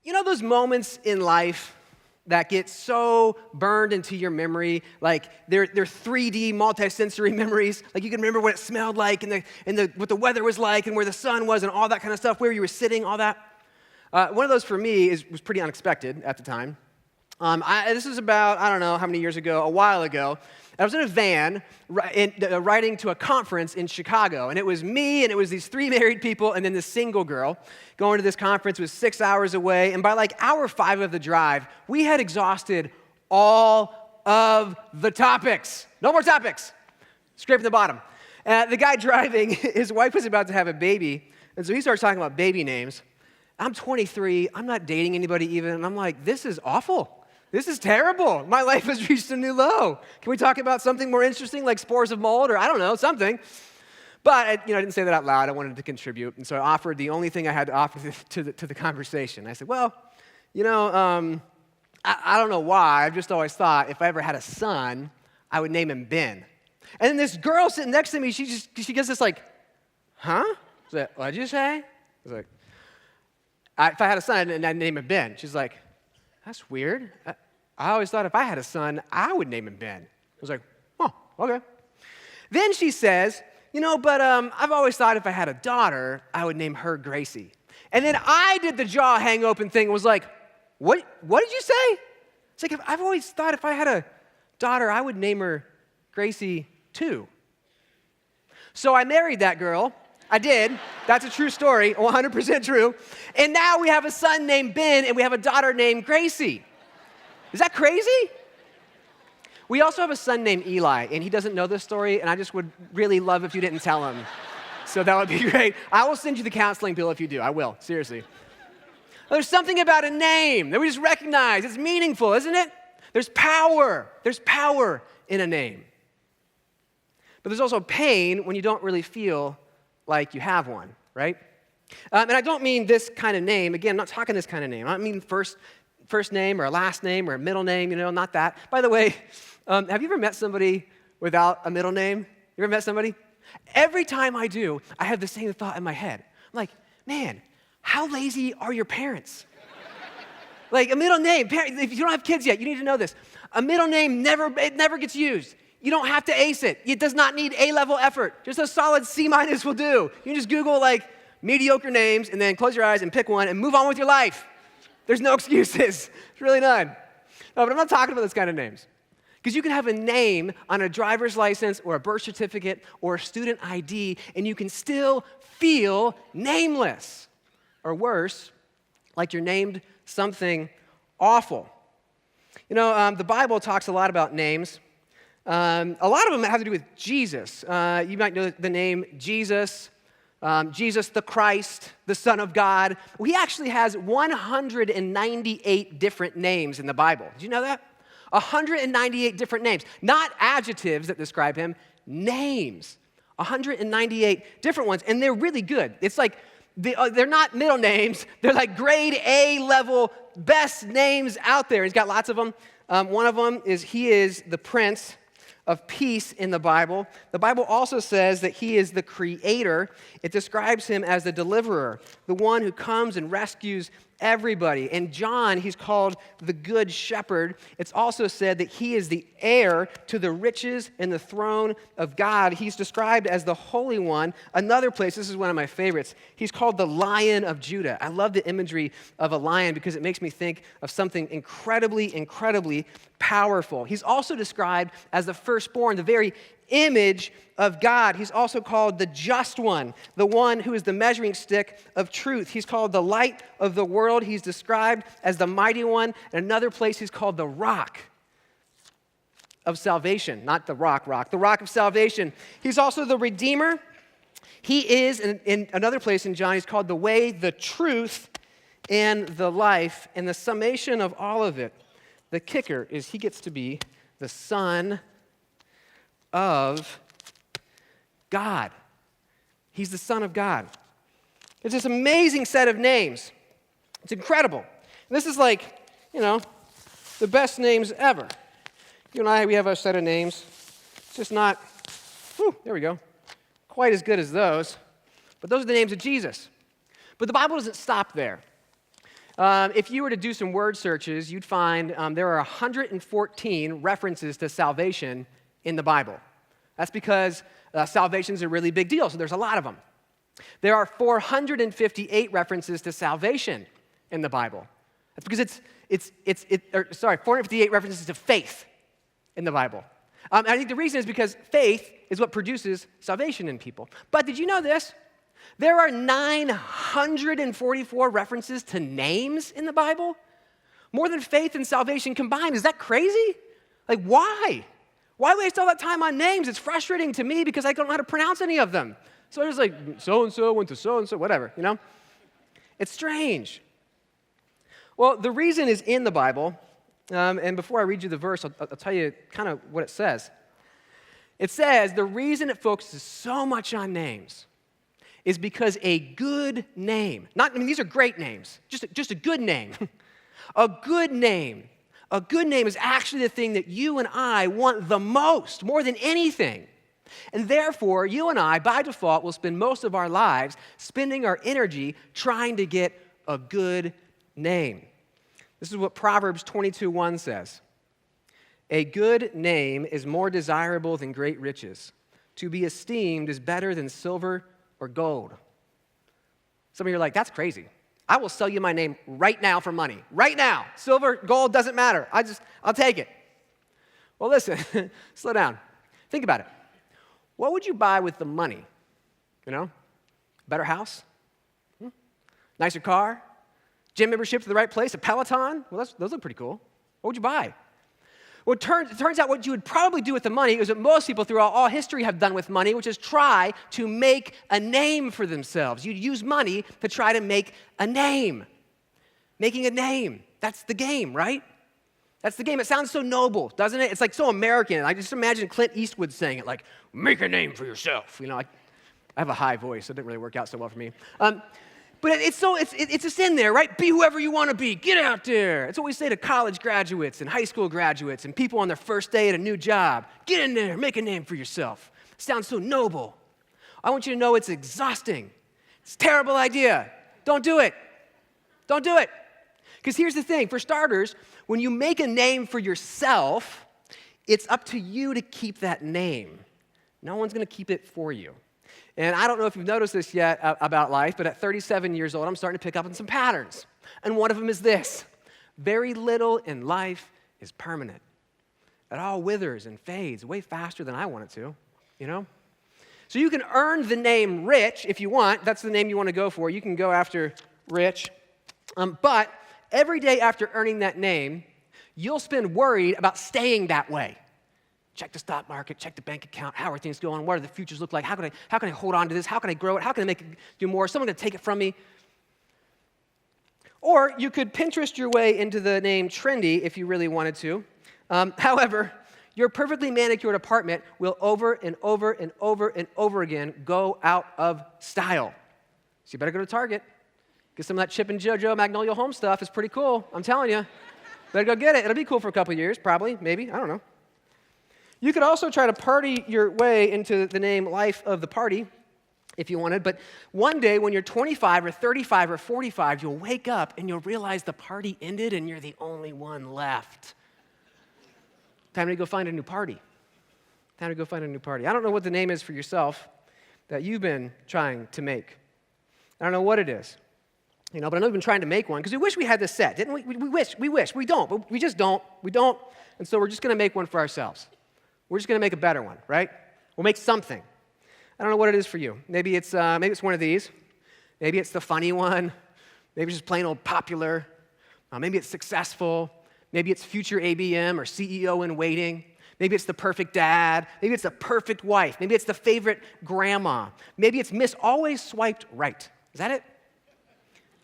You know those moments in life that get so burned into your memory, like they're 3D multi-sensory memories, like you can remember what it smelled like and what the weather was like and where the sun was and all that kind of stuff, where you were sitting, all that. One of those for me was pretty unexpected at the time. This was about, I don't know how many years ago, a while ago. I was in a van riding to a conference in Chicago, and it was me, and it was these 3 married people, and then this single girl going to this conference. It was 6 hours away, and by like hour 5 of the drive, we had exhausted all of the topics. No more topics. Scraping the bottom. The guy driving, his wife was about to have a baby, and so he starts talking about baby names. I'm 23, I'm not dating anybody even, and I'm like, this is awful. This is terrible. My life has reached a new low. Can we talk about something more interesting like spores of mold or I don't know, something? But I didn't say that out loud. I wanted to contribute. And so I offered the only thing I had to offer to the conversation. I said, well, I don't know why. I've just always thought if I ever had a son, I would name him Ben. And then this girl sitting next to me, she gets this like, huh? I was like, what'd you say? I was like, if I had a son, I'd name him Ben. She's like, that's weird. I always thought if I had a son, I would name him Ben. I was like, oh, okay. Then she says, but I've always thought if I had a daughter, I would name her Gracie. And then I did the jaw hang open thing and was like, what did you say? It's like, I've always thought if I had a daughter, I would name her Gracie too. So I married that girl. I did. That's a true story, 100% true. And now we have a son named Ben, and we have a daughter named Gracie. Is that crazy? We also have a son named Eli, and he doesn't know this story, and I just would really love if you didn't tell him. So that would be great. I will send you the counseling bill if you do. I will, seriously. There's something about a name that we just recognize. It's meaningful, isn't it? There's power. There's power in a name. But there's also pain when you don't really feel like you have one, right? And I don't mean this kind of name. Again, I'm not talking this kind of name. I don't mean first name or a last name or a middle name, not that. By the way, have you ever met somebody without a middle name? You ever met somebody? Every time I do, I have the same thought in my head. I'm like, man, how lazy are your parents? Like a middle name, if you don't have kids yet, you need to know this. A middle name never gets used. You don't have to ace it. It does not need A-level effort. Just a solid C- will do. You can just Google like mediocre names and then close your eyes and pick one and move on with your life. There's no excuses. There's really none. No, but I'm not talking about those kind of names. Because you can have a name on a driver's license or a birth certificate or a student ID and you can still feel nameless. Or worse, like you're named something awful. The Bible talks a lot about names. A lot of them have to do with Jesus. You might know the name Jesus, Jesus the Christ, the Son of God. Well, he actually has 198 different names in the Bible. Did you know that? 198 different names. Not adjectives that describe him, names. 198 different ones, and they're really good. It's like, they're not middle names. They're like grade A level best names out there. He's got lots of them. One of them is he is the Prince of Peace in the Bible. The Bible also says that he is the creator. It describes him as the deliverer, the one who comes and rescues everybody. In John, he's called the Good Shepherd. It's also said that he is the heir to the riches and the throne of God. He's described as the Holy One. Another place, this is one of my favorites, he's called the Lion of Judah. I love the imagery of a lion because it makes me think of something incredibly, incredibly powerful. He's also described as the firstborn, the very image of God. He's also called the Just One, the one who is the measuring stick of truth. He's called the light of the world. He's described as the mighty one. In another place, he's called the rock of salvation, not the rock, the rock of salvation. He's also the Redeemer. He is, in another place in John, he's called the way, the truth, and the life. And the summation of all of it, the kicker is he gets to be the Son of God. He's the Son of God. It's this amazing set of names. It's incredible. And this is like, the best names ever. You and I, we have a set of names. It's just not, there we go, quite as good as those. But those are the names of Jesus. But the Bible doesn't stop there. If you were to do some word searches, you'd find there are 114 references to salvation in the Bible. That's because salvation is a really big deal, so there's a lot of them. There are 458 references to salvation in the Bible. That's because 458 references to faith in the Bible. I think the reason is because faith is what produces salvation in people. But did you know this? There are 944 references to names in the Bible. More than faith and salvation combined. Is that crazy? Like, why? Why waste all that time on names? It's frustrating to me because I don't know how to pronounce any of them. So I just like, so-and-so went to so-and-so, whatever, you know? It's strange. Well, the reason is in the Bible. And before I read you the verse, I'll tell you kind of what it says. It says the reason it focuses so much on names is because a good name, these are great names, just a good name. A good name is actually the thing that you and I want the most, more than anything. And therefore, you and I, by default, will spend most of our lives spending our energy trying to get a good name. This is what Proverbs 22:1 says. A good name is more desirable than great riches. To be esteemed is better than silver or gold. Some of you are like, that's crazy. I will sell you my name right now for money. Right now. Silver, gold, doesn't matter. I'll take it. Well, listen, slow down. Think about it. What would you buy with the money? You know? Better house? Nicer car? Gym membership to the right place? A Peloton? Well, those look pretty cool. What would you buy? Well, it turns out what you would probably do with the money is what most people throughout all history have done with money, which is try to make a name for themselves. You'd use money to try to make a name. Making a name. That's the game, right? That's the game. It sounds so noble, doesn't it? It's like so American. I just imagine Clint Eastwood saying it like, make a name for yourself. You know, I have a high voice, so it didn't really work out so well for me. But it's just in there, right? Be whoever you want to be. Get out there. It's what we say to college graduates and high school graduates and people on their first day at a new job. Get in there. Make a name for yourself. It sounds so noble. I want you to know it's exhausting. It's a terrible idea. Don't do it. Don't do it. Because here's the thing. For starters, when you make a name for yourself, it's up to you to keep that name. No one's going to keep it for you. And I don't know if you've noticed this yet about life, but at 37 years old, I'm starting to pick up on some patterns. And one of them is this. Very little in life is permanent. It all withers and fades way faster than I want it to, you know? So you can earn the name Rich if you want. That's the name you want to go for. You can go after Rich. But every day after earning that name, you'll spend worried about staying that way. Check the stock market, check the bank account, how are things going, what do the futures look like, how can I hold on to this, how can I grow it, how can I make it do more, is someone going to take it from me? Or you could Pinterest your way into the name Trendy if you really wanted to. However, your perfectly manicured apartment will over and over and over and over again go out of style. So you better go to Target. Get some of that Chip and JoJo Magnolia Home stuff. It's pretty cool, I'm telling you. Better go get it. It'll be cool for a couple years, probably, maybe, I don't know. You could also try to party your way into the name Life of the Party if you wanted, but one day when you're 25 or 35 or 45, you'll wake up and you'll realize the party ended and you're the only one left. Time to go find a new party. Time to go find a new party. I don't know what the name is for yourself that you've been trying to make. I don't know what it is. You know, but I know we've been trying to make one because we wish we had this set, didn't we? We wish. We don't, but we just don't. We don't, and so we're just going to make one for ourselves. We're just going to make a better one, right? We'll make something. I don't know what it is for you. Maybe it's one of these. Maybe it's the funny one. Maybe it's just plain old popular. Maybe it's successful. Maybe it's future ABM or CEO in waiting. Maybe it's the perfect dad. Maybe it's the perfect wife. Maybe it's the favorite grandma. Maybe it's Miss Always Swiped Right. Is that it?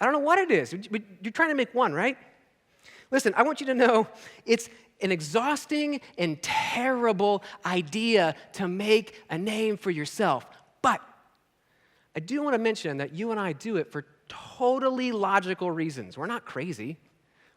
I don't know what it is. You're trying to make one, right? Listen, I want you to know it's an exhausting and terrible idea to make a name for yourself. But I do want to mention that you and I do it for totally logical reasons. We're not crazy.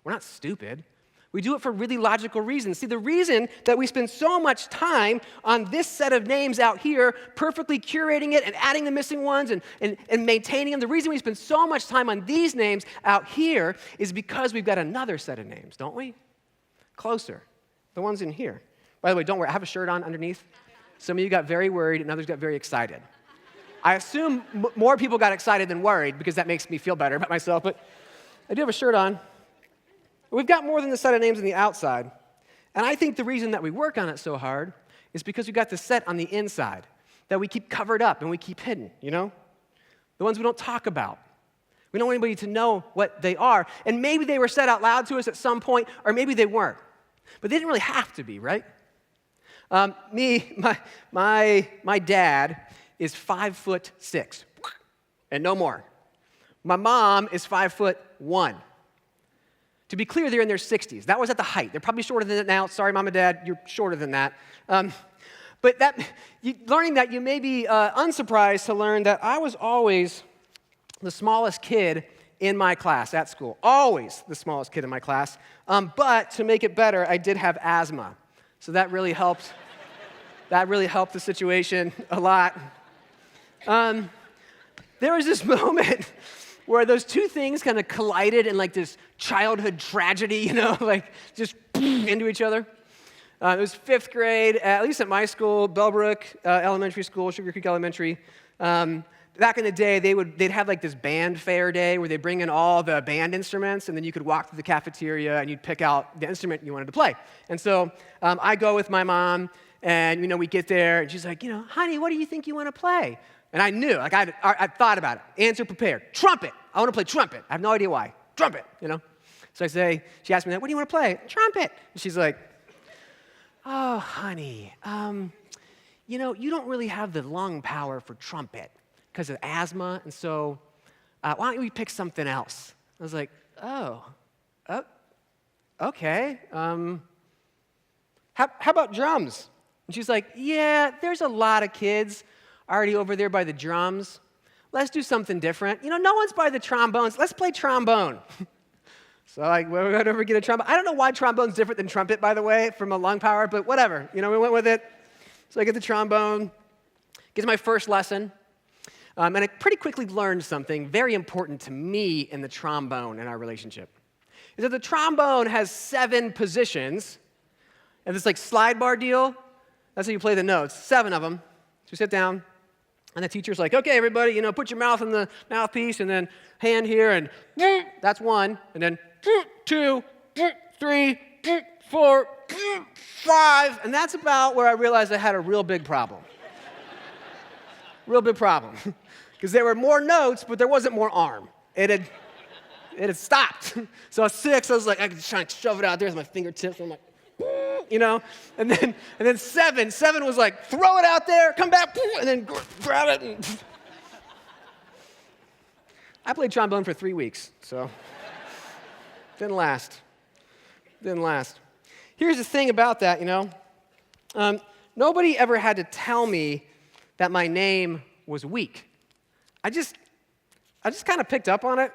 We're not stupid. We do it for really logical reasons. See, the reason that we spend so much time on this set of names out here, perfectly curating it and adding the missing ones and maintaining them, the reason we spend so much time on these names out here is because we've got another set of names, don't we? Closer. The ones in here. By the way, don't worry, I have a shirt on underneath. Some of you got very worried and others got very excited. I assume more people got excited than worried because that makes me feel better about myself, but I do have a shirt on. We've got more than the set of names on the outside. And I think the reason that we work on it so hard is because we've got the set on the inside that we keep covered up and we keep hidden, you know? The ones we don't talk about. We don't want anybody to know what they are. And maybe they were said out loud to us at some point, or maybe they weren't. But they didn't really have to be, right? My dad is 5'6", and no more. My mom is 5'1". To be clear, they're in their 60s. That was at the height. They're probably shorter than that now. Sorry, Mom and Dad, you're shorter than that. But learning that, you may be unsurprised to learn that I was always the smallest kid in my class at school. Always the smallest kid in my class. But to make it better, I did have asthma. So that really helped. That really helped the situation a lot. There was this moment where those two things kind of collided in like this childhood tragedy, you know, like just into each other. It was 5th grade, at least at my school, Bellbrook Elementary School, Sugar Creek Elementary. Back in the day, they'd have like this band fair day where they bring in all the band instruments, and then you could walk through the cafeteria and you'd pick out the instrument you wanted to play. And so I go with my mom, and we get there, and she's like, honey, what do you think you want to play? And I knew, like I thought about it. Answer prepared. Trumpet. I want to play trumpet. I have no idea why. Trumpet, So she asked me that, what do you want to play? Trumpet. And she's like, oh, honey, you don't really have the lung power for trumpet because of asthma, and so why don't we pick something else? I was like, oh, okay. How about drums? And she's like, yeah, there's a lot of kids already over there by the drums. Let's do something different. No one's by the trombones. Let's play trombone. So we went over to get a trombone. I don't know why trombone's different than trumpet, by the way, from a lung power, but whatever. We went with it. So I get the trombone, get to my first lesson, and I pretty quickly learned something very important to me in the trombone in our relationship. Is that the trombone has 7 positions, and this like slide bar deal, that's how you play the notes, 7 of them. So you sit down, and the teacher's like, okay, everybody, put your mouth in the mouthpiece, and then hand here, and that's 1, and then 2, 3, 4, 5, and that's about where I realized I had a real big problem. Real big problem. Because there were more notes, but there wasn't more arm. It had stopped. So at 6, I was like, I could try and shove it out there with my fingertips. I'm like, and then 7 was like, throw it out there, come back, and then grab it. I played trombone for 3 weeks, so didn't last. Here's the thing about that, nobody ever had to tell me that my name was weak. I just kind of picked up on it.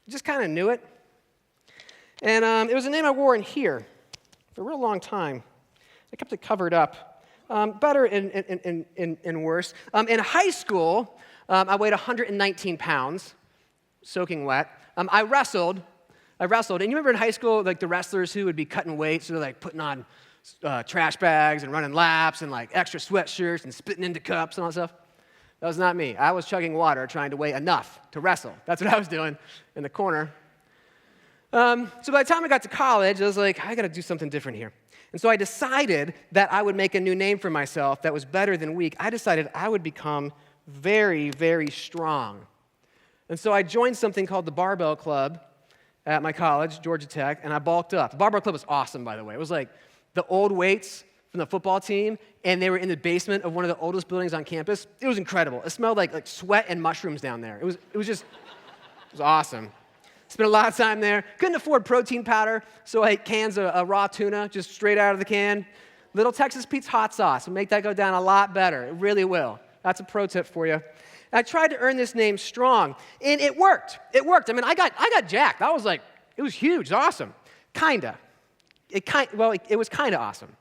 I just kind of knew it. And it was a name I wore in here for a real long time. I kept it covered up, better and worse. In high school, I weighed 119 pounds, soaking wet. I wrestled, and you remember in high school, like the wrestlers who would be cutting weight, so they're like putting on trash bags and running laps and like extra sweatshirts and spitting into cups and all that stuff? That was not me. I was chugging water trying to weigh enough to wrestle. That's what I was doing in the corner. So by the time I got to college, I was like, I got to do something different here. And so I decided that I would make a new name for myself that was better than weak. I decided I would become very, very strong. And so I joined something called the Barbell Club at my college, Georgia Tech, and I bulked up. The Barbell Club was awesome, by the way. It was like the old weights from the football team, and they were in the basement of one of the oldest buildings on campus. It was incredible. It smelled like sweat and mushrooms down there. It was awesome. Spent a lot of time there. Couldn't afford protein powder, so I ate cans of raw tuna, just straight out of the can. Little Texas Pete's hot sauce will make that go down a lot better. It really will. That's a pro tip for you. I tried to earn this name strong, and it worked. It worked. I mean, I got jacked. I was like, it was huge. It was awesome. Kinda. It was kind of awesome.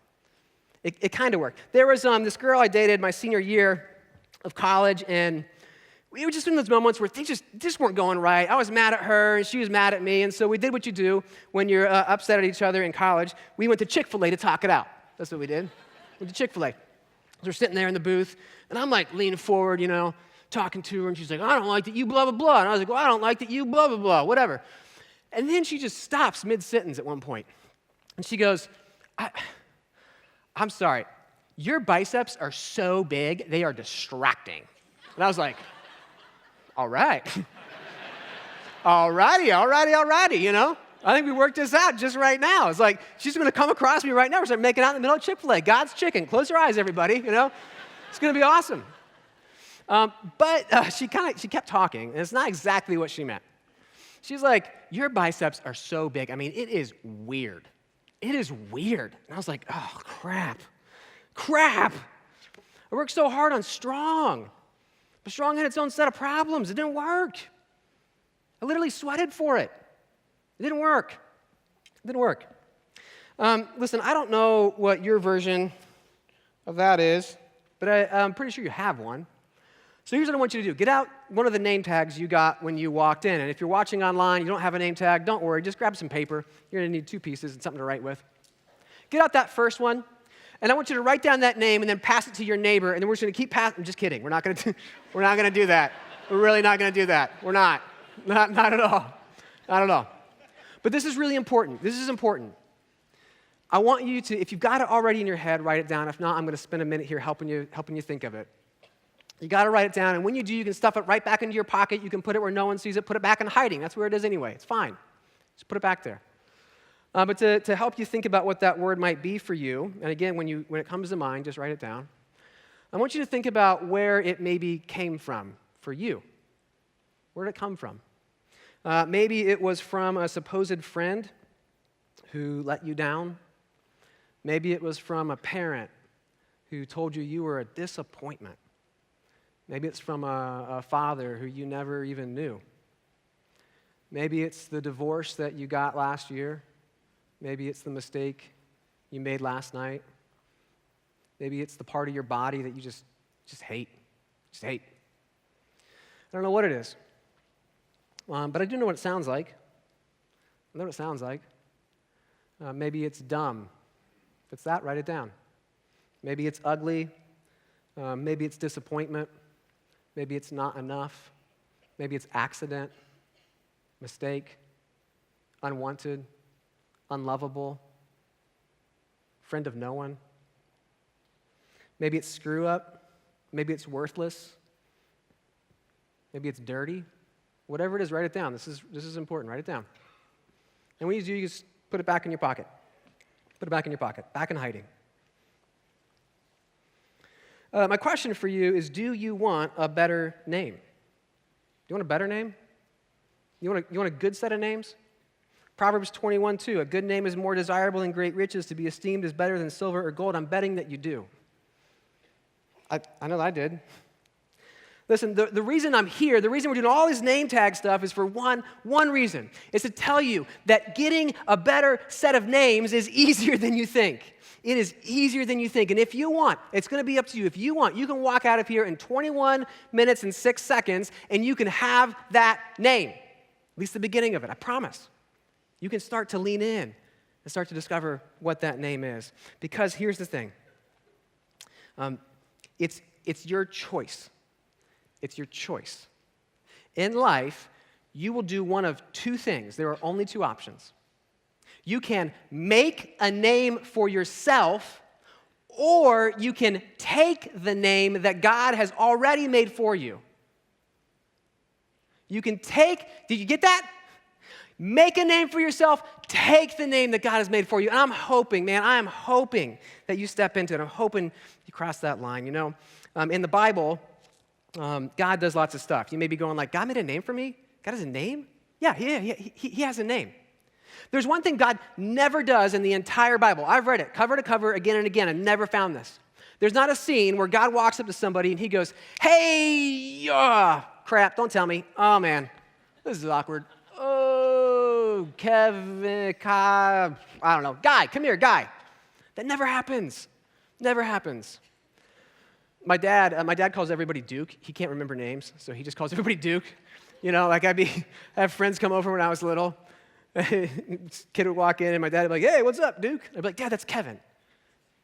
It kind of worked. There was this girl I dated my senior year of college, and we were just in those moments where things just weren't going right. I was mad at her, and she was mad at me, and so we did what you do when you're upset at each other in college. We went to Chick-fil-A to talk it out. That's what we did. We went to Chick-fil-A. So we're sitting there in the booth, and I'm like leaning forward, talking to her, and she's like, I don't like that you blah, blah, blah. And I was like, well, I don't like that you blah, blah, blah, whatever. And then she just stops mid-sentence at one point, and she goes, I'm sorry, your biceps are so big, they are distracting. And I was like, all right. All righty. I think we worked this out just right now. It's like, she's going to come across me right now. We're starting making out in the middle of Chick-fil-A. God's chicken. Close your eyes, everybody, It's going to be awesome. But she kept talking, and it's not exactly what she meant. She's like, your biceps are so big. I mean, it is weird. It is weird. And I was like, oh, crap. I worked so hard on strong. But strong had its own set of problems. It didn't work. I literally sweated for it. It didn't work. Listen, I don't know what your version of that is, but I'm pretty sure you have one. So here's what I want you to do. Get out one of the name tags you got when you walked in. And if you're watching online, you don't have a name tag, don't worry. Just grab some paper. You're going to need 2 pieces and something to write with. Get out that first one, and I want you to write down that name and then pass it to your neighbor, and then we're just going to keep passing. I'm just kidding. We're not going to do that. We're really not going to do that. We're not. Not at all. Not at all. But this is really important. This is important. I want you to, if you've got it already in your head, write it down. If not, I'm going to spend a minute here helping you think of it. You got to write it down, and when you do, you can stuff it right back into your pocket. You can put it where no one sees it. Put it back in hiding. That's where it is anyway. It's fine. Just put it back there. But to help you think about what that word might be for you, and again, when it comes to mind, just write it down. I want you to think about where it maybe came from for you. Where did it come from? Maybe it was from a supposed friend who let you down. Maybe it was from a parent who told you were a disappointment. Maybe it's from a father who you never even knew. Maybe it's the divorce that you got last year. Maybe it's the mistake you made last night. Maybe it's the part of your body that you just hate. Just hate. I don't know what it is. But I do know what it sounds like. I know what it sounds like. Maybe it's dumb. If it's that, write it down. Maybe it's ugly. Maybe it's disappointment. Maybe it's not enough. Maybe it's accident, mistake, unwanted, unlovable, friend of no one. Maybe it's screw up. Maybe it's worthless. Maybe it's dirty. Whatever it is, write it down. This is important. Write it down. And when you do, you just put it back in your pocket. Put it back in your pocket, back in hiding. My question for you is, do you want a better name? Do you want a better name? You want a good set of names? Proverbs 21:2, a good name is more desirable than great riches. To be esteemed is better than silver or gold. I'm betting that you do. I know that I did. Listen, the reason I'm here, the reason we're doing all this name tag stuff is for one reason. It's to tell you that getting a better set of names is easier than you think. It is easier than you think. And if you want, it's going to be up to you. If you want, you can walk out of here in 21 minutes and 6 seconds, and you can have that name. At least the beginning of it, I promise. You can start to lean in and start to discover what that name is. Because here's the thing. It's your choice. It's your choice. In life, you will do one of 2 things. There are only 2 options. You can make a name for yourself, or you can take the name that God has already made for you. You can take, did you get that? Make a name for yourself, take the name that God has made for you. And I'm hoping, man, I am hoping that you step into it. I'm hoping you cross that line. In the Bible, God does lots of stuff. You may be going like, God made a name for me? God has a name? Yeah, he has a name. There's one thing God never does in the entire Bible. I've read it cover to cover again and again. I've never found this. There's not a scene where God walks up to somebody and he goes, hey, crap, don't tell me. Oh, man, this is awkward. Kevin, Kai, I don't know, Guy, come here, Guy. That never happens. Never happens. My dad calls everybody Duke. He can't remember names, so he just calls everybody Duke. Like I have friends come over when I was little. Kid would walk in, and my dad would be like, "Hey, what's up, Duke?" I'd be like, "Dad, that's Kevin.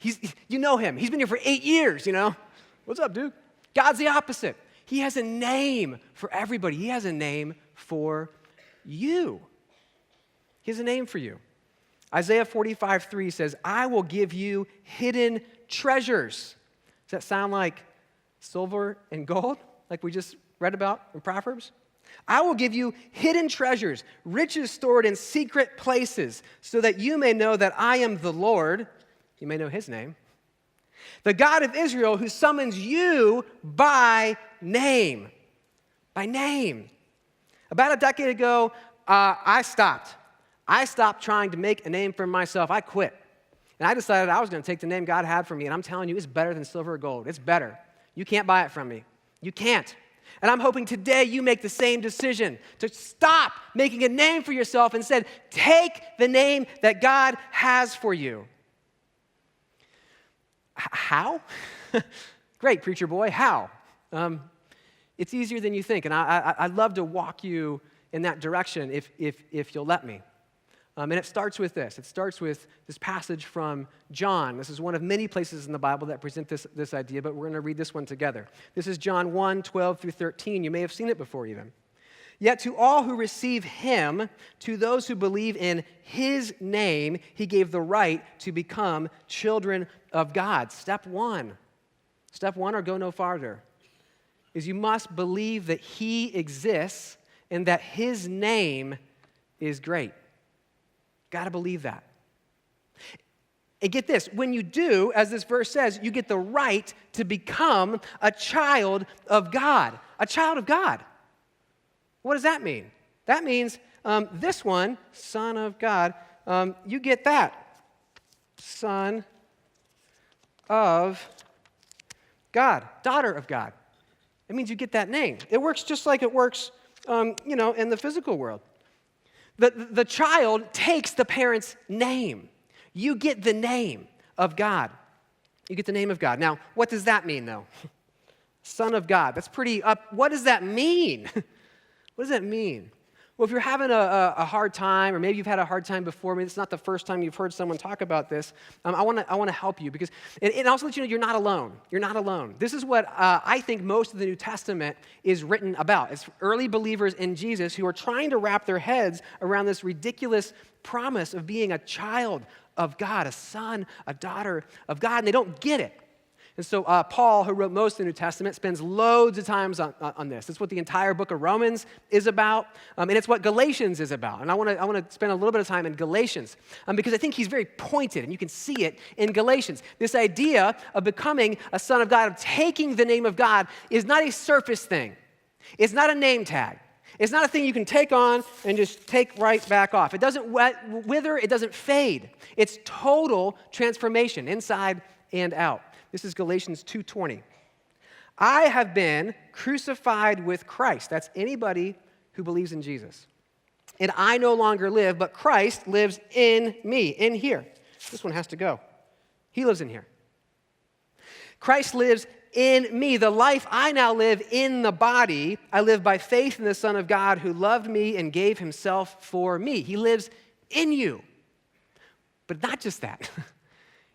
You know him. He's been here for 8 years, What's up, Duke?" God's the opposite. He has a name for everybody. He has a name for you. He has a name for you. Isaiah 45:3 says, "I will give you hidden treasures." Does that sound like silver and gold, like we just read about in Proverbs? "I will give you hidden treasures, riches stored in secret places, so that you may know that I am the Lord." You may know his name. "The God of Israel, who summons you by name." By name. About a decade ago, I stopped. I stopped trying to make a name for myself. I quit. And I decided I was going to take the name God had for me. And I'm telling you, it's better than silver or gold. It's better. You can't buy it from me. You can't. And I'm hoping today you make the same decision to stop making a name for yourself and instead take the name that God has for you. How? Great, preacher boy. How? It's easier than you think. And I'd love to walk you in that direction if you'll let me. And it starts with this. It starts with this passage from John. This is one of many places in the Bible that present this idea, but we're going to read this one together. This is John 1:12-13. You may have seen it before even. "Yet to all who receive him, to those who believe in his name, he gave the right to become children of God." Step one, or go no farther, is you must believe that he exists and that his name is great. Got to believe that. And get this, when you do, as this verse says, you get the right to become a child of God. A child of God. What does that mean? That means this one, son of God, you get that. Son of God, daughter of God. It means you get that name. It works just like it works, in the physical world. The child takes the parent's name. You get the name of God. You get the name of God. Now, what does that mean, though? Son of God. That's pretty up. What does that mean? What does that mean? Well, if you're having a hard time, or maybe you've had a hard time before, maybe it's not the first time you've heard someone talk about this, I want to help you because it also lets you know you're not alone. You're not alone. This is what I think most of the New Testament is written about. It's early believers in Jesus who are trying to wrap their heads around this ridiculous promise of being a child of God, a son, a daughter of God, and they don't get it. And so Paul, who wrote most of the New Testament, spends loads of times on this. It's what the entire book of Romans is about, and it's what Galatians is about. And I want to spend a little bit of time in Galatians because I think he's very pointed, and you can see it in Galatians. This idea of becoming a son of God, of taking the name of God, is not a surface thing. It's not a name tag. It's not a thing you can take on and just take right back off. It doesn't wither. It doesn't fade. It's total transformation, inside and out. This is Galatians 2:20. "I have been crucified with Christ." That's anybody who believes in Jesus. "And I no longer live, but Christ lives in me." In here. This one has to go. He lives in here. "Christ lives in me. The life I now live in the body, I live by faith in the Son of God who loved me and gave himself for me." He lives in you. But not just that.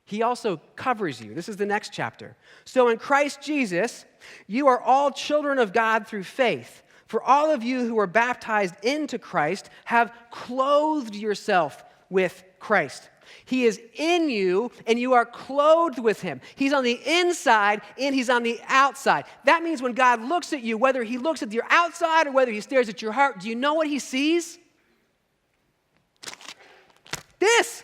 He also covers you. This is the next chapter. "So in Christ Jesus, you are all children of God through faith. For all of you who are baptized into Christ have clothed yourself with Christ. He is in you, and you are clothed with him. He's on the inside, and he's on the outside. That means when God looks at you, whether he looks at your outside or whether he stares at your heart, do you know what he sees? This.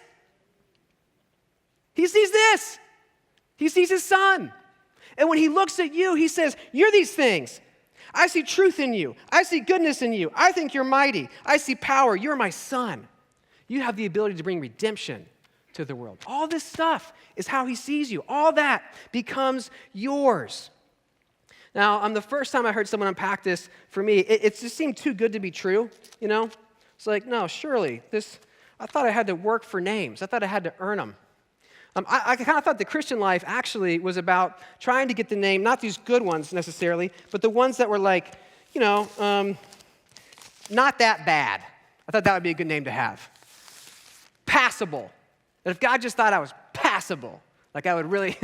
He sees this. He sees his son. And when he looks at you, he says, "You're these things. I see truth in you. I see goodness in you. I think you're mighty. I see power. You're my son. You have the ability to bring redemption to the world." All this stuff is how he sees you. All that becomes yours. Now, the first time I heard someone unpack this, for me, it just seemed too good to be true, It's like, no, surely, I thought I had to work for names. I thought I had to earn them. I kind of thought the Christian life actually was about trying to get the name, not these good ones necessarily, but the ones that were like, not that bad. I thought that would be a good name to have. Passable. That if God just thought I was passable, like I would really,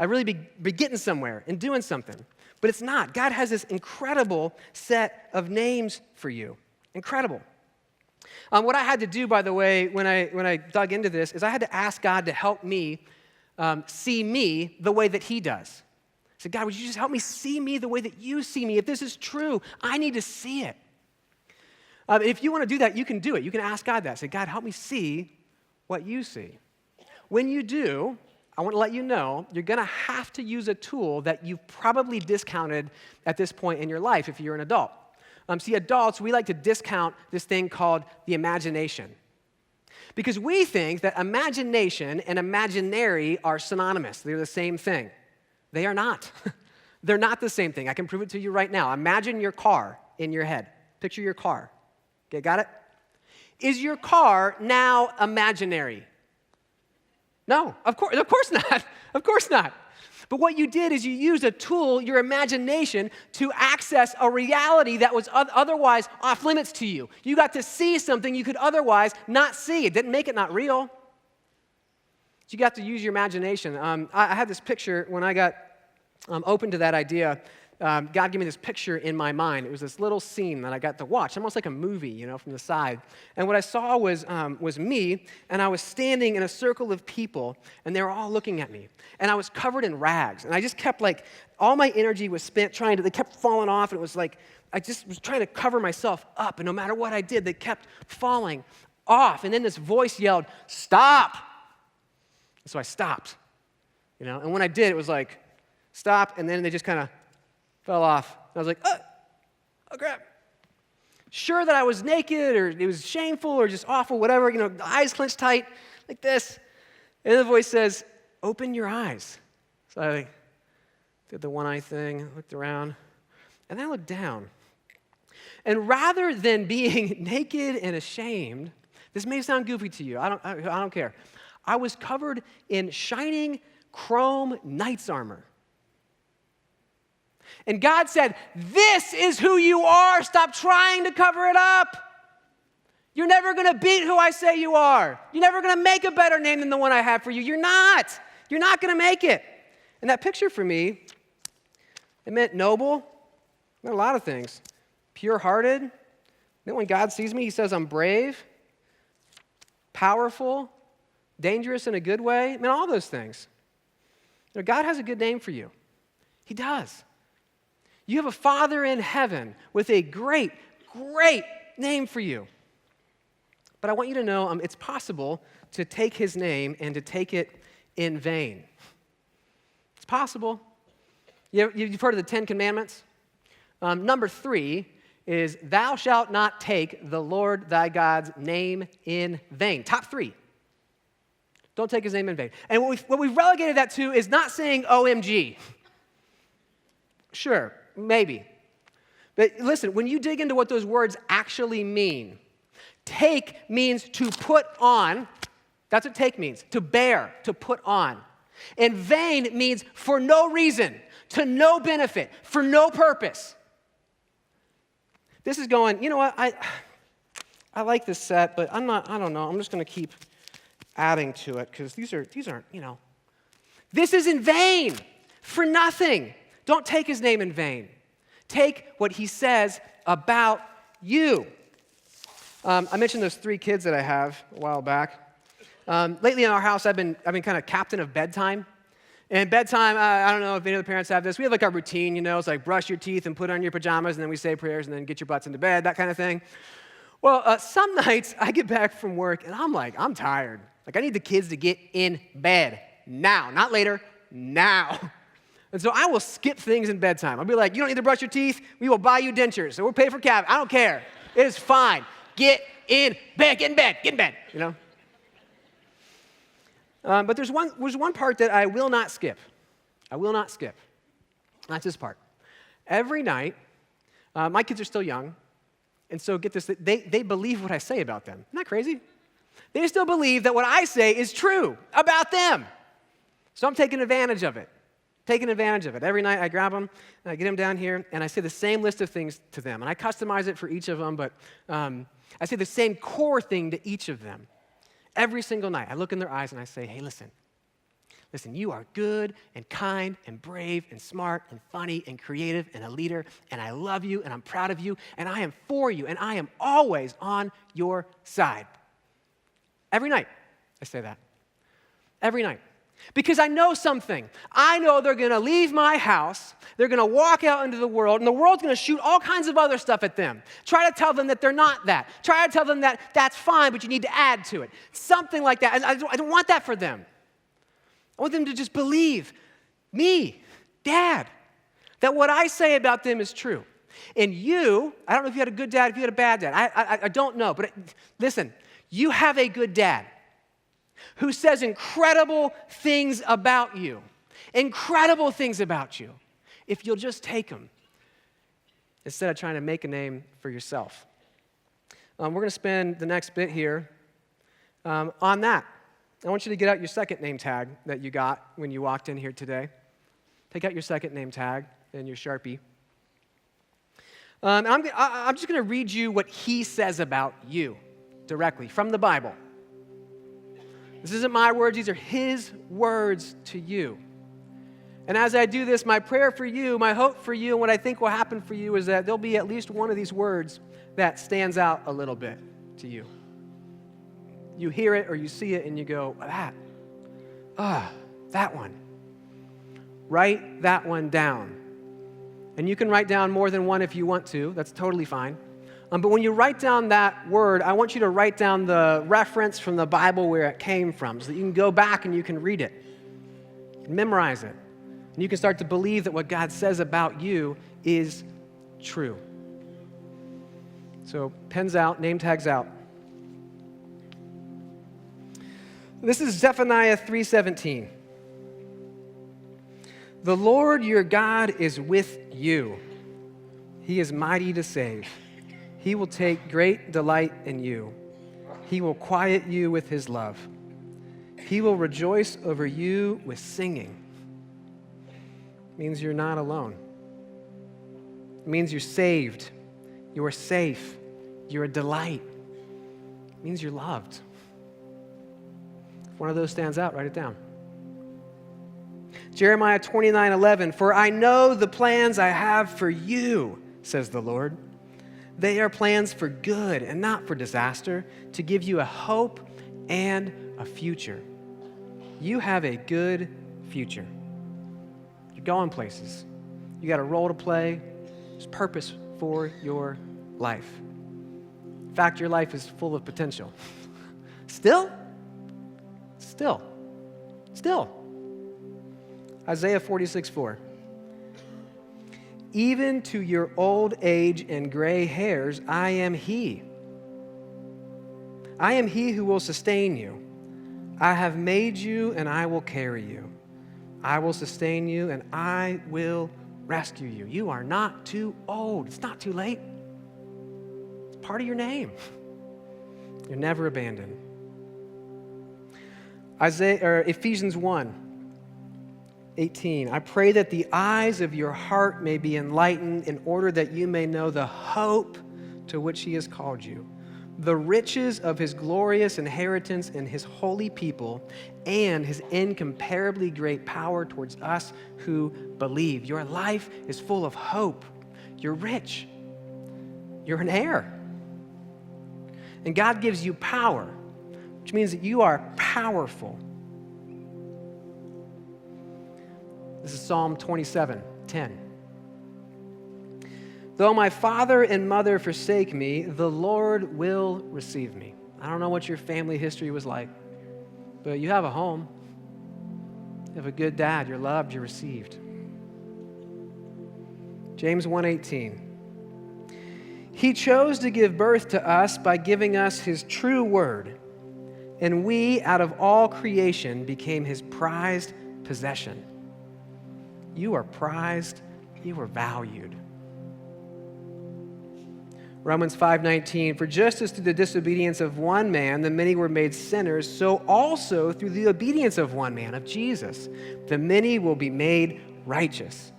I'd really be getting somewhere and doing something. But it's not. God has this incredible set of names for you. Incredible. What I had to do, by the way, when I dug into this, is I had to ask God to help me see me the way that he does. I said, God, would you just help me see me the way that you see me? If this is true, I need to see it. If you want to do that, you can do it. You can ask God that. Say, God, help me see what you see. When you do, I want to let you know, you're going to have to use a tool that you've probably discounted at this point in your life if you're an adult. See, adults, we like to discount this thing called the imagination. Because we think that imagination and imaginary are synonymous. They're the same thing. They are not. They're not the same thing. I can prove it to you right now. Imagine your car in your head. Picture your car. Okay, got it? Is your car now imaginary? No, of course not. Of course not. But what you did is you used a tool, your imagination, to access a reality that was otherwise off limits to you. You got to see something you could otherwise not see. It didn't make it not real. But you got to use your imagination. I had this picture when I got open to that idea. God gave me this picture in my mind. It was this little scene that I got to watch, almost like a movie, from the side. And what I saw was me, and I was standing in a circle of people, and they were all looking at me. And I was covered in rags, and I just kept all my energy was spent they kept falling off, and it was like, I just was trying to cover myself up, and no matter what I did, they kept falling off. And then this voice yelled, "Stop!" And so I stopped, and when I did, it was like, stop, and then they just kind of fell off. And I was like, oh crap. Sure that I was naked or it was shameful or just awful, whatever, the eyes clenched tight like this. And the voice says, open your eyes. So I did the one eye thing, looked around, and then I looked down. And rather than being naked and ashamed, this may sound goofy to you, I don't care. I was covered in shining chrome knight's armor. And God said, this is who you are. Stop trying to cover it up. You're never going to beat who I say you are. You're never going to make a better name than the one I have for you. You're not. You're not going to make it. And that picture for me, it meant noble. It meant a lot of things. Pure-hearted. Then when God sees me, he says I'm brave, powerful, dangerous in a good way. It meant all those things. God has a good name for you. He does. You have a Father in heaven with a great, great name for you. But I want you to know it's possible to take his name and to take it in vain. It's possible. You've heard of the 10 Commandments? Number 3 is, thou shalt not take the Lord thy God's name in vain. Top 3. Don't take his name in vain. And what we've relegated that to is not saying OMG. Sure. Maybe. But listen, when you dig into what those words actually mean, take means to put on. That's what take means, to bear, to put on. And vain means for no reason, to no benefit, for no purpose. This is going, you know what, I like this set, but I don't know, I'm just going to keep adding to it because these aren't, This is in vain, for nothing. Don't take his name in vain. Take what he says about you. I mentioned those 3 kids that I have a while back. Lately in our house, I've been kind of captain of bedtime. And bedtime, I don't know if any of the parents have this. We have our routine, it's like brush your teeth and put on your pajamas, and then we say prayers, and then get your butts into bed, that kind of thing. Well, some nights I get back from work, and I'm tired. I need the kids to get in bed now, not later, now. And so I will skip things in bedtime. I'll be like, you don't need to brush your teeth. We will buy you dentures. So we'll pay for cab. I don't care. It is fine. Get in bed. Get in bed. Get in bed. But there's one part that I will not skip. I will not skip. That's this part. Every night, my kids are still young. And so get this, they believe what I say about them. Isn't that crazy? They still believe that what I say is true about them. So I'm taking advantage of it. Every night I grab them, and I get them down here, and I say the same list of things to them. And I customize it for each of them, but I say the same core thing to each of them. Every single night, I look in their eyes and I say, hey, listen, you are good and kind and brave and smart and funny and creative and a leader, and I love you and I'm proud of you, and I am for you, and I am always on your side. Every night, I say that. Every night. Because I know something. I know they're going to leave my house, they're going to walk out into the world, and the world's going to shoot all kinds of other stuff at them. Try to tell them that they're not that. Try to tell them that that's fine, but you need to add to it. Something like that. And I don't want that for them. I want them to just believe me, Dad, that what I say about them is true. And you, I don't know if you had a good dad, if you had a bad dad. I don't know, but listen, you have a good dad who says incredible things about you. Incredible things about you. If you'll just take them instead of trying to make a name for yourself. We're going to spend the next bit here on that. I want you to get out your second name tag that you got when you walked in here today. Take out your second name tag and your Sharpie. I'm just going to read you what he says about you directly from the Bible. This isn't my words, these are his words to you. And as I do this, my prayer for you, my hope for you, and what I think will happen for you is that there'll be at least one of these words that stands out a little bit to you. You hear it or you see it and you go, that one. Write that one down. And you can write down more than one if you want to. That's totally fine. But when you write down that word, I want you to write down the reference from the Bible where it came from so that you can go back and you can read it, memorize it, and you can start to believe that what God says about you is true. So pens out, name tags out. This is Zephaniah 3:17. The Lord your God is with you. He is mighty to save. He will take great delight in you. He will quiet you with his love. He will rejoice over you with singing. It means you're not alone. It means you're saved. You're safe. You're a delight. It means you're loved. If one of those stands out, write it down. Jeremiah 29:11, for I know the plans I have for you, says the Lord. They are plans for good and not for disaster, to give you a hope and a future. You have a good future. You're going places. You got a role to play. There's purpose for your life. In fact, your life is full of potential. Still. Isaiah 46:4. Even to your old age and gray hairs, I am he. I am he who will sustain you. I have made you and I will carry you. I will sustain you and I will rescue you. You are not too old. It's not too late. It's part of your name. You're never abandoned. Ephesians 1:18. I pray that the eyes of your heart may be enlightened in order that you may know the hope to which he has called you, the riches of his glorious inheritance in his holy people, and his incomparably great power towards us who believe. Your life is full of hope. You're rich. You're an heir. And God gives you power, which means that you are powerful. This is Psalm 27:10. Though my father and mother forsake me, the Lord will receive me. I don't know what your family history was like, but you have a home. You have a good dad. You're loved. You're received. James 1:18. He chose to give birth to us by giving us his true word, and we, out of all creation, became his prized possession. You are prized. You are valued. Romans 5:19, for just as through the disobedience of one man the many were made sinners, so also through the obedience of one man, of Jesus, the many will be made righteous.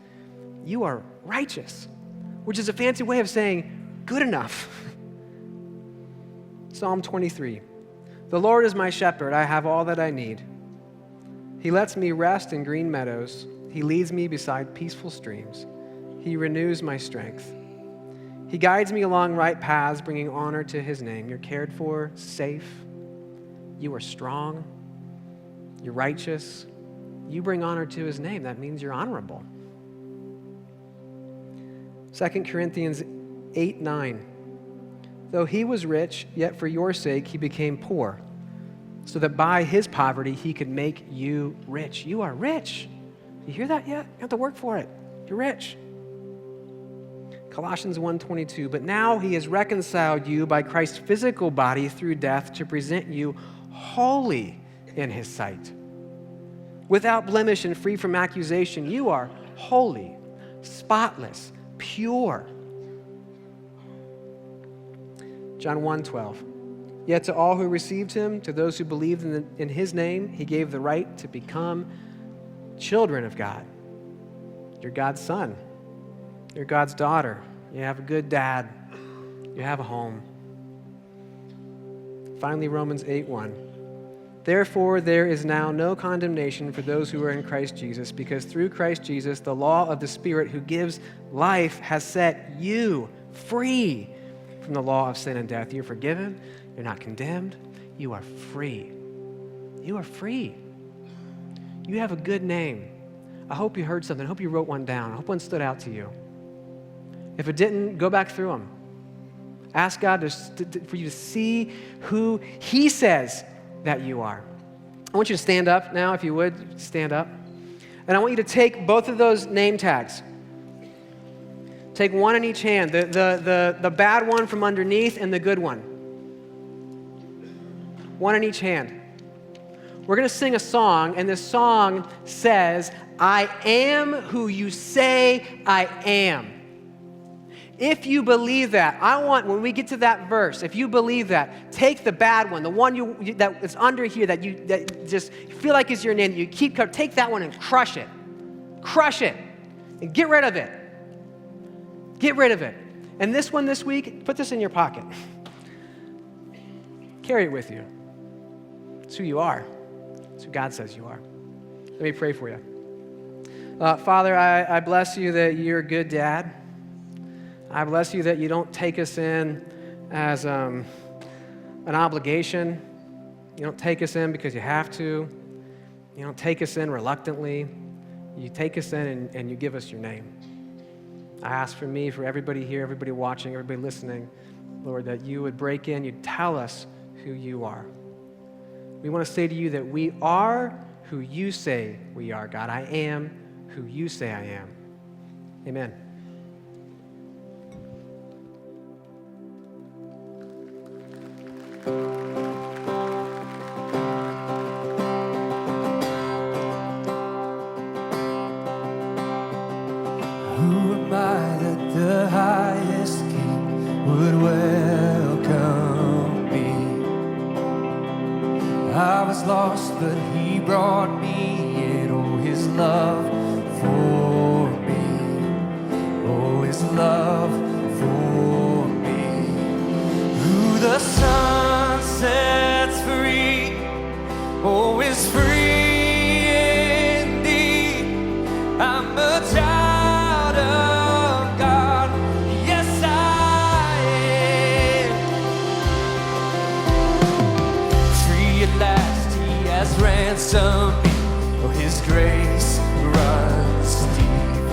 You are righteous, which is a fancy way of saying good enough. Psalm 23, the Lord is my shepherd, I have all that I need. He lets me rest in green meadows. He leads me beside peaceful streams. He renews my strength. He guides me along right paths, bringing honor to his name. You're cared for, safe. You are strong. You're righteous. You bring honor to his name. That means you're honorable. 2 Corinthians 8:9. Though he was rich, yet for your sake he became poor, so that by his poverty he could make you rich. You are rich. You hear that yet? You have to work for it. You're rich. Colossians 1:22, but now he has reconciled you by Christ's physical body through death to present you holy in his sight. Without blemish and free from accusation, you are holy, spotless, pure. John 1:12, yet to all who received him, to those who believed in his name, he gave the right to become children of God. You're God's son. You're God's daughter. You have a good dad. You have a home. Finally, Romans 8:1. Therefore, there is now no condemnation for those who are in Christ Jesus, because through Christ Jesus, the law of the Spirit who gives life has set you free from the law of sin and death. You're forgiven. You're not condemned. You are free. You are free. You have a good name. I hope you heard something. I hope you wrote one down. I hope one stood out to you. If it didn't, go back through them. Ask God for you to see who he says that you are. I want you to stand up now, if you would. Stand up. And I want you to take both of those name tags. Take one in each hand, the bad one from underneath and the good one. One in each hand. We're going to sing a song, and this song says, I am who you say I am. If you believe that, I want, when we get to that verse, if you believe that, take the bad one, the one that's under here that just feel like is your name, that you keep, take that one and crush it. Crush it. And get rid of it. Get rid of it. And this one this week, put this in your pocket. Carry it with you. It's who you are. It's who God says you are. Let me pray for you. Father, I bless you that you're a good dad. I bless you that you don't take us in as an obligation. You don't take us in because you have to. You don't take us in reluctantly. You take us in and you give us your name. I ask for me, for everybody here, everybody watching, everybody listening, Lord, that you would break in, you'd tell us who you are. We want to say to you that we are who you say we are, God. I am who you say I am. Amen. Who am I that the highest King would welcome me? I was lost, but he brought me in. Oh, his love for me. Oh, his love for me. Who the sun sets free, oh, is free indeed. I'm a child of God. Yes, I am. Free at last, he has ransomed me. Oh, his grace runs deep.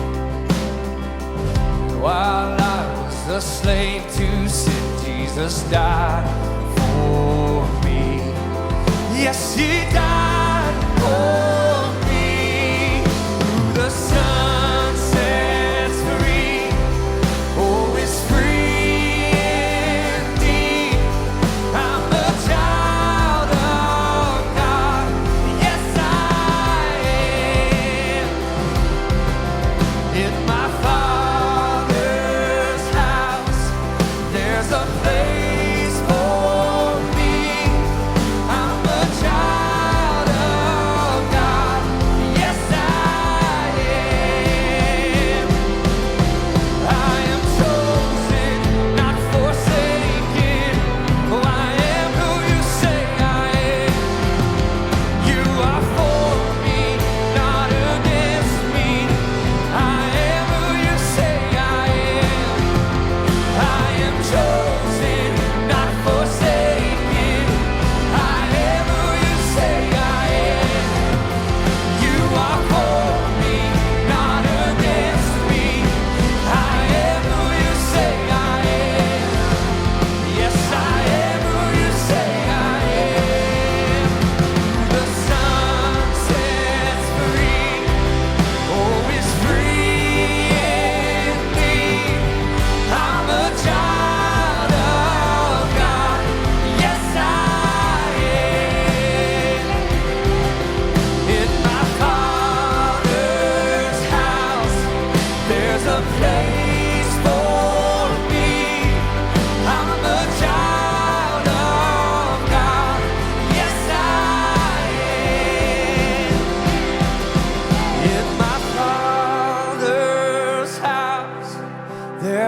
While I was a slave to sin, Jesus died for me. Yes, he died for me. Who the Son sets free, oh, is free indeed. I'm a child of God. Yes, I am. In my Father's house, there's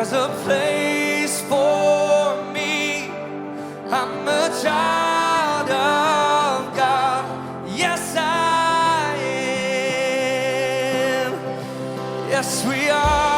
There's a place for me. I'm a child of God. Yes, I am. Yes, we are.